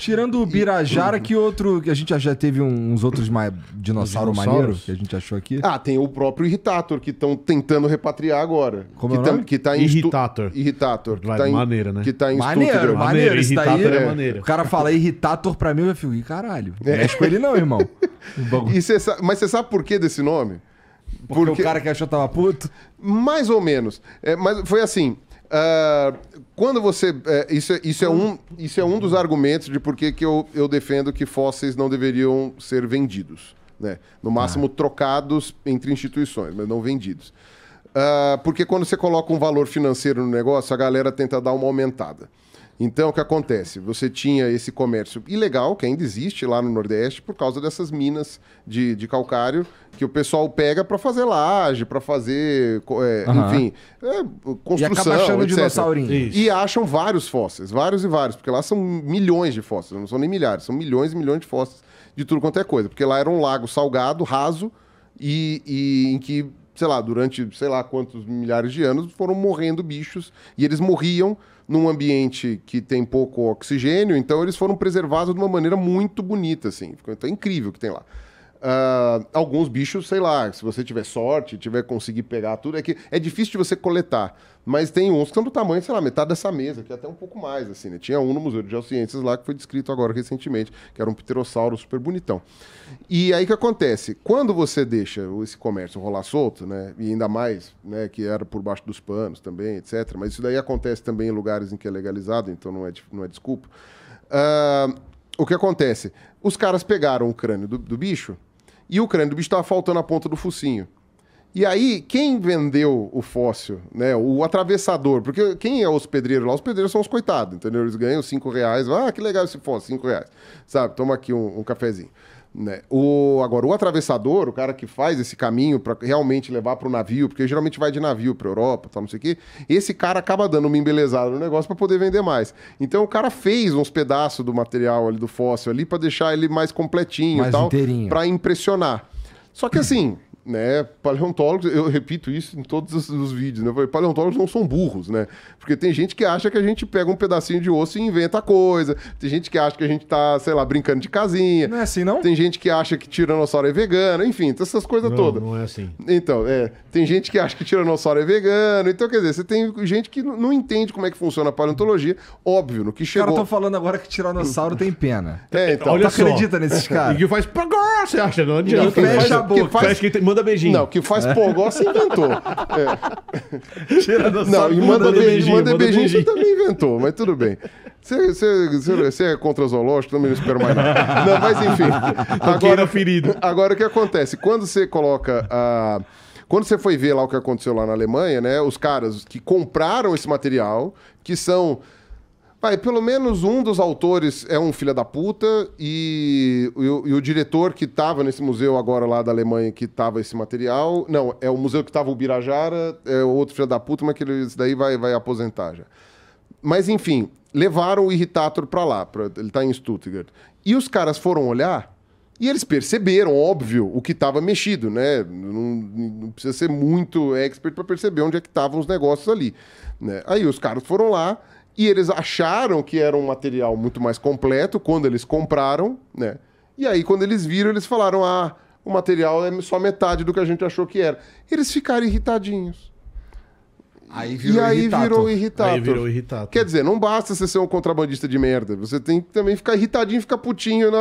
Tirando o Birajara, que outro... Que a gente já teve uns outros dinossauro maneiro que a gente achou aqui. Ah, tem o próprio Irritator, que estão tentando repatriar agora. Como é o nome? Que tá em Irritator. Irritator. Que Vai, tá em, maneira, né? Que tá em Maneiro, Stuttgart. maneiro. Isso daí Irritator é maneiro. O cara fala Irritator pra mim, eu fico, caralho. Não mexe com ele não, irmão. Mas você sabe por que desse nome? Porque o cara que achou tava puto? Mais ou menos. Mas foi assim... quando você... isso é um dos argumentos de por que eu defendo que fósseis não deveriam ser vendidos. Né? No máximo trocados entre instituições, mas não vendidos. Porque quando você coloca um valor financeiro no negócio, a galera tenta dar uma aumentada. Então, o que acontece? Você tinha esse comércio ilegal, que ainda existe lá no Nordeste, por causa dessas minas de calcário, que o pessoal pega para fazer laje, para fazer, enfim, construção, e acaba achando etc. dinossaurinho. E acham vários fósseis, vários e vários, porque lá são milhões de fósseis, não são nem milhares, são milhões e milhões de fósseis de tudo quanto é coisa. Porque lá era um lago salgado, raso, e em que, sei lá, durante sei lá quantos milhares de anos foram morrendo bichos, e eles morriam num ambiente que tem pouco oxigênio, então eles foram preservados de uma maneira muito bonita, assim. Então é incrível o que tem lá. Alguns bichos, sei lá, se você tiver sorte, conseguir pegar tudo, é difícil de você coletar, mas tem uns que são do tamanho, sei lá, metade dessa mesa, que é até um pouco mais, assim, né? Tinha um no Museu de Geociências lá que foi descrito agora recentemente, que era um pterossauro super bonitão. E aí o que acontece? Quando você deixa esse comércio rolar solto, né, e ainda mais, né, que era por baixo dos panos também, etc., mas isso daí acontece também em lugares em que é legalizado, então não é desculpa. O que acontece? Os caras pegaram o crânio do bicho, e o crânio do bicho estava faltando a ponta do focinho. E aí, quem vendeu o fóssil, né, o atravessador, porque quem é os pedreiros lá? Os pedreiros são os coitados, entendeu? Eles ganham R$5. Que legal esse fóssil, R$5. Sabe, toma aqui um cafezinho. Né? Agora, o atravessador, o cara que faz esse caminho para realmente levar para o navio, porque geralmente vai de navio para Europa, tal, não sei o quê, esse cara acaba dando uma embelezada no negócio para poder vender mais. Então o cara fez uns pedaços do material ali, do fóssil ali, para deixar ele mais completinho, mais e tal, para impressionar. Só que assim, né, paleontólogos, eu repito isso em todos os vídeos, né? Paleontólogos não são burros, né? Porque tem gente que acha que a gente pega um pedacinho de osso e inventa coisa. Tem gente que acha que a gente tá, sei lá, brincando de casinha. Não é assim, não? Tem gente que acha que tiranossauro é vegano, enfim, essas coisas todas. Não é assim. Então, tem gente que acha que tiranossauro é vegano. Então, quer dizer, você tem gente que não entende como é que funciona a paleontologia. Óbvio, no que chegou... Os caras estão falando agora que tiranossauro tem pena. Então. Olha Tu acredita nesses caras? E que faz pogó, você acha? Não adianta. Fecha a boca. Manda beijinho. Não, que faz pogó, você inventou. Tiranossauro Não, e manda beijinho manda beijinho. você também inventou, mas tudo bem. Você é contra zoológico, também não espero mais nada. Não, mas enfim. Agora o que acontece? Quando você coloca Quando você foi ver lá o que aconteceu lá na Alemanha, né? Os caras que compraram esse material, que são... pelo menos um dos autores é um filho da puta e o diretor que estava nesse museu agora lá da Alemanha que estava esse material... Não, é o museu que estava o Birajara, é o outro filho da puta, mas que esse daí vai aposentar já. Mas, enfim, levaram o Irritator para lá, ele está em Stuttgart. E os caras foram olhar e eles perceberam, óbvio, o que estava mexido, né? Não precisa ser muito expert para perceber onde é que estavam os negócios ali. Né? Aí os caras foram lá... E eles acharam que era um material muito mais completo quando eles compraram, né? E aí, quando eles viram, eles falaram: o material é só metade do que a gente achou que era. Eles ficaram irritadinhos. Aí virou Irritator. Quer dizer, não basta você ser um contrabandista de merda. Você tem que também ficar irritadinho, ficar putinho,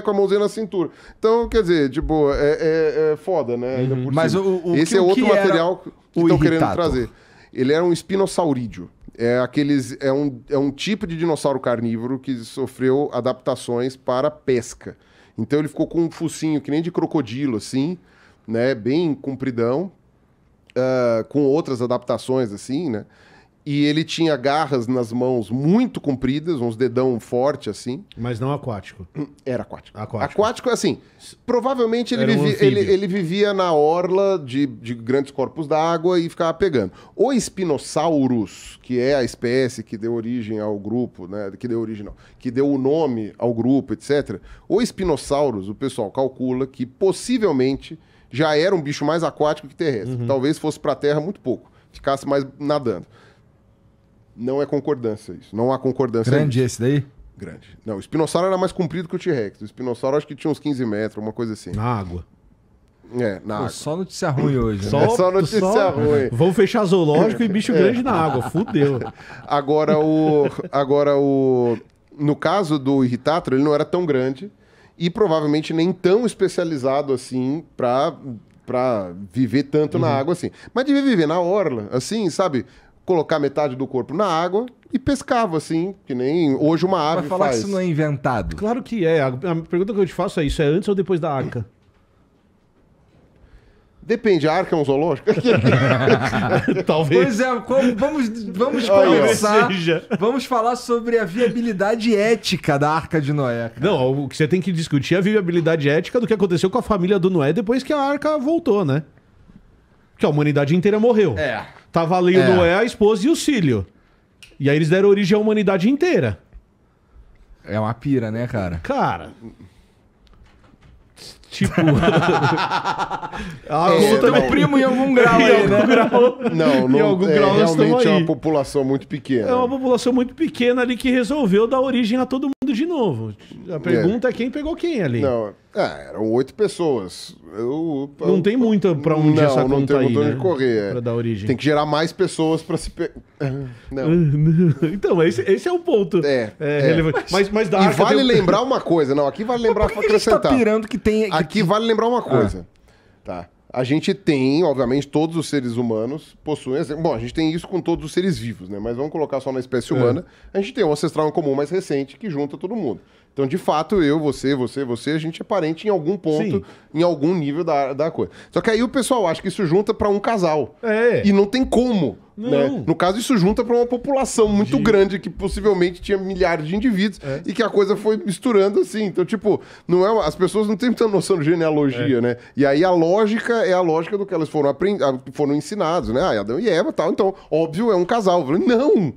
com a mãozinha na cintura. Então, quer dizer, tipo, é foda, né? Mas esse é outro material que estão querendo trazer. Ele era um espinossaurídeo. É um tipo de dinossauro carnívoro que sofreu adaptações para pesca. Então ele ficou com um focinho que nem de crocodilo, assim, né? Bem compridão, com outras adaptações, assim, né? E ele tinha garras nas mãos muito compridas, uns dedão forte, assim. Mas não aquático. Era aquático. Aquático, assim, provavelmente ele vivia na orla de grandes corpos d'água e ficava pegando. O Spinosaurus, que é a espécie que deu origem ao grupo, né? Que deu o nome ao grupo, etc. O Spinosaurus, o pessoal calcula que possivelmente já era um bicho mais aquático que terrestre. Talvez fosse para a terra muito pouco, ficasse mais nadando. Não é concordância isso. Não há concordância. Grande esse daí? Grande. Não, o espinossauro era mais comprido que o T-Rex. O espinossauro acho que tinha uns 15 metros, uma coisa assim. Na água. Na Pô, água. só notícia ruim hoje. É só notícia ruim. Vamos fechar zoológico e bicho grande na água. Fudeu. Agora, no caso do Irritátoro, ele não era tão grande e provavelmente nem tão especializado assim pra viver tanto na água assim. Mas devia viver na orla, assim, sabe? Colocar metade do corpo na água e pescava, assim, que nem hoje uma ave Vai falar faz. que isso não é inventado. Claro que é. A pergunta que eu te faço é isso: é antes ou depois da arca? Depende, a arca é um zoológico? Talvez. Pois é, vamos Aí, conversar. seja. Vamos falar sobre a viabilidade ética da Arca de Noé. Cara. Não, o que você tem que discutir é a viabilidade ética do que aconteceu com a família do Noé depois que a arca voltou, né? Que a humanidade inteira morreu. É. Tava ali o Noé, a esposa e o filho. E aí eles deram origem à humanidade inteira. É uma pira, né, cara? Cara. Tipo. Tamo primo em algum grau aí, né? Não, Em algum grau nós estamos realmente é aí. uma população muito pequena. É uma população muito pequena ali que resolveu dar origem a todo mundo de novo. A pergunta é quem pegou quem ali. Não, eram 8 pessoas. Não tem muita pra onde essa não conta tem aí, muito onde né? correr. Pra dar origem. Tem que gerar mais pessoas pra se... Não. Então, esse é o ponto. Relevante. Mas da E arca vale tem- lembrar uma coisa. Não, aqui vale lembrar pra Por que a gente tá acrescentar. pirando que tem... Aqui vale lembrar uma coisa. Tá. A gente tem, obviamente, todos os seres humanos possuem... Bom, a gente tem isso com todos os seres vivos, né? Mas vamos colocar só na espécie humana. A gente tem um ancestral em comum mais recente que junta todo mundo. Então, de fato, eu, você, a gente é parente em algum ponto, Sim. em algum nível da coisa. Só que aí o pessoal acha que isso junta pra um casal. É. E não tem como. Não. Né? No caso, isso junta pra uma população muito grande que possivelmente tinha milhares de indivíduos e que a coisa foi misturando assim. Então, tipo, não é, as pessoas não têm muita noção de genealogia, né? E aí a lógica é a lógica do que elas foram ensinados, né? Ah, Adão e Eva e tal. Então, óbvio, é um casal. Eu falei, não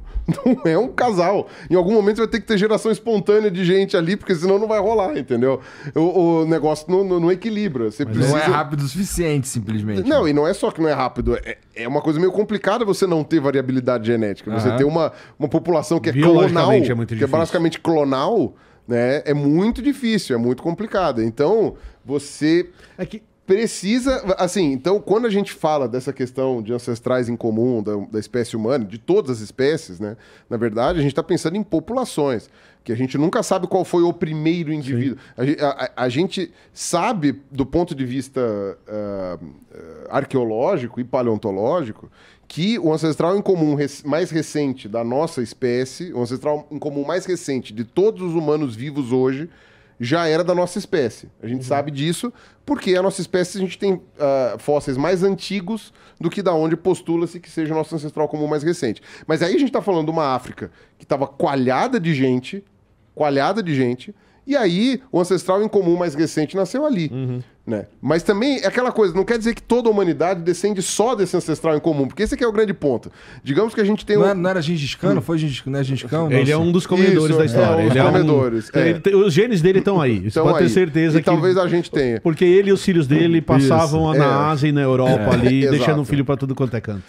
é um casal. Em algum momento vai ter que ter geração espontânea de gente ali, porque senão não vai rolar, entendeu? O negócio não equilibra. Você precisa... Não é rápido o suficiente, simplesmente. Não, e não é só que não é rápido, é uma coisa meio complicada você não ter variabilidade genética. Você ter uma população que é clonal, Biologicamente é muito que é difícil. basicamente clonal, né? É muito difícil, é muito complicado. Então, você É que precisa... Assim, então, quando a gente fala dessa questão de ancestrais em comum da espécie humana, de todas as espécies, né? Na verdade, a gente está pensando em populações, que a gente nunca sabe qual foi o primeiro indivíduo. A gente sabe, do ponto de vista arqueológico e paleontológico, que o ancestral em comum mais recente da nossa espécie, o ancestral em comum mais recente de todos os humanos vivos hoje, já era da nossa espécie. A gente sabe disso porque a nossa espécie, a gente tem fósseis mais antigos do que da onde postula-se que seja o nosso ancestral comum mais recente. Mas aí a gente está falando de uma África que estava coalhada de gente, e aí o ancestral em comum mais recente nasceu ali. Né? Mas também é aquela coisa, não quer dizer que toda a humanidade descende só desse ancestral em comum, porque esse aqui é o grande ponto. Digamos que a gente tem Não era Gengis Khan? Não foi Gengis Khan? Não é Gengis Khan? ele é um dos comedores Isso, da história. os Ele comedores, os genes dele estão aí. Você Então, pode ter aí. certeza e que... talvez a gente tenha. Porque ele e os filhos dele passavam Isso. na Ásia e na Europa ali, Exato. deixando o filho pra tudo quanto é canto.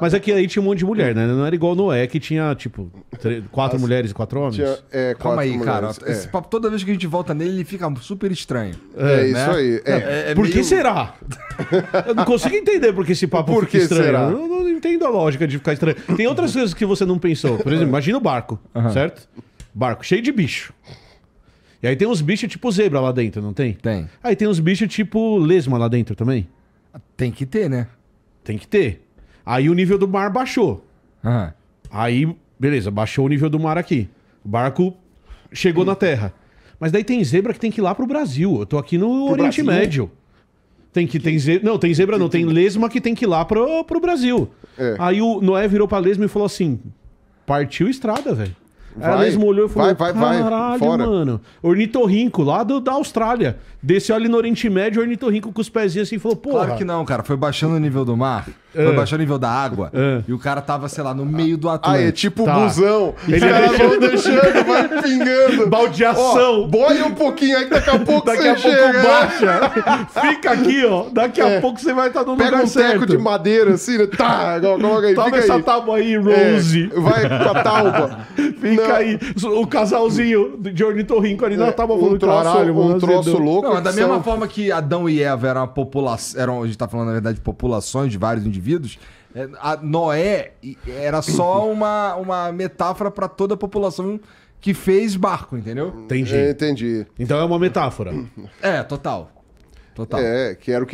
Mas aqui aí tinha um monte de mulher, né? Não era igual Noé, que tinha, tipo, 4 mulheres e 4 homens. Tinha, Calma aí, cara. mulheres, Esse papo, toda vez que a gente volta nele, ele fica super estranho. É isso né? aí. Por que será? Eu não consigo entender por que esse papo Por fica que estranho. será? Eu não entendo a lógica de ficar estranho. Tem outras coisas que você não pensou. Por exemplo, imagina o barco, certo? Barco cheio de bicho. E aí tem uns bichos tipo zebra lá dentro, não tem? Tem. Aí tem uns bichos tipo lesma lá dentro também. Tem que ter, né? Tem que ter. Aí o nível do mar baixou. Aham. Aí, beleza, baixou o nível do mar aqui. O barco chegou na terra. Mas daí tem zebra que tem que ir lá pro Brasil. Eu tô aqui no Oriente Brasil? Médio. Tem zebra. Não, tem zebra não. Tem lesma que tem que ir lá pro Brasil. É. Aí o Noé virou pra lesma e falou assim: partiu estrada, velho. Aí a Vai, lesma olhou e falou: vai, caralho, fora." mano. Ornitorrinco, lá da Austrália. Desceu ali no Oriente Médio, ornitorrinco com os pezinhos assim e falou: porra. Claro que não, cara. Foi baixando o nível do mar, foi baixando o nível da água, e o cara tava, sei lá, no meio do Atlântico. Ah, é tipo Tá. busão. Ele Os caras deixou- vão deixando, vai pingando. Baldeação. Ó, boia um pouquinho aí que daqui a pouco Daqui você a pouco chega. baixa. Fica aqui, ó. Daqui a pouco você vai estar no Pega lugar um certo. teco de madeira assim, né? Tá, coloca aí, Toma fica essa aí. tábua aí, Rose. Vai com a tauba. fica aí o casalzinho de ornitorrinco ali na tábua falando, um troço louco. Não, da mesma forma que Adão e Eva eram uma população, a gente tá falando, na verdade, de populações de vários indivíduos, a Noé era só uma metáfora para toda a população que fez barco, entendeu? Entendi. Então é uma metáfora. Total. Que era o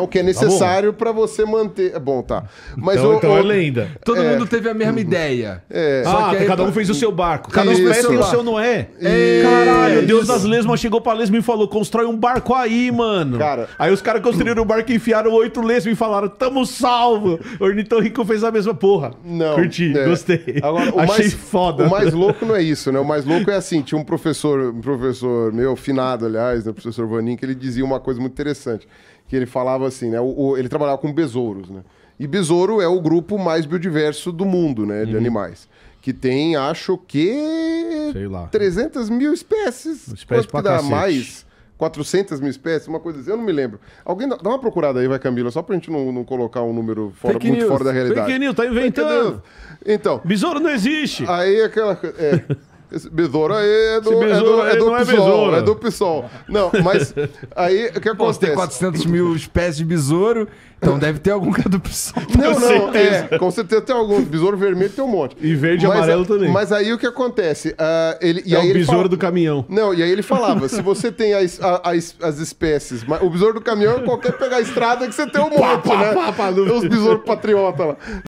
que é necessário pra você manter. Bom, tá. Mas então é lenda. Todo mundo teve a mesma ideia. Só que aí, cada um fez o seu barco. Cada espécie tem o seu Noé. Caralho, Deus das lesmas chegou pra lesma e falou: constrói um barco aí, mano. Aí os caras construíram o barco e enfiaram 8 lesmas e falaram: tamo salvo. O ornitorrinco fez a mesma porra. Não. Curti, gostei. Agora, achei foda. O mais louco não é isso, né? O mais louco é assim: tinha um professor meu, finado, aliás, né? O professor Vanin, que ele dizia uma coisa muito interessante. Que ele falava assim, né? Ele trabalhava com besouros, né? E besouro é o grupo mais biodiverso do mundo, né? De animais. Que tem, acho que... sei lá. 300 mil espécies. Espécie Quanto que dá mais? 400 mil espécies? Uma coisa assim. Eu não me lembro. Alguém dá uma procurada aí, vai, Camila, só pra gente não colocar um número muito fora da realidade. Fake news, tá inventando. Então... besouro não existe. Aí aquela... Esse besouro aí é do PSOL. É do PSOL. Não, mas aí o que acontece? Tem 400 mil espécies de besouro, então deve ter algum que é do PSOL. Não, com certeza tem algum. Besouro vermelho tem um monte. E verde e amarelo também. Mas aí o que acontece? O besouro do caminhão. Não, e aí ele falava, se você tem as espécies, o besouro do caminhão é qualquer pegar a estrada que você tem um monte, né? Os besouros patriota lá.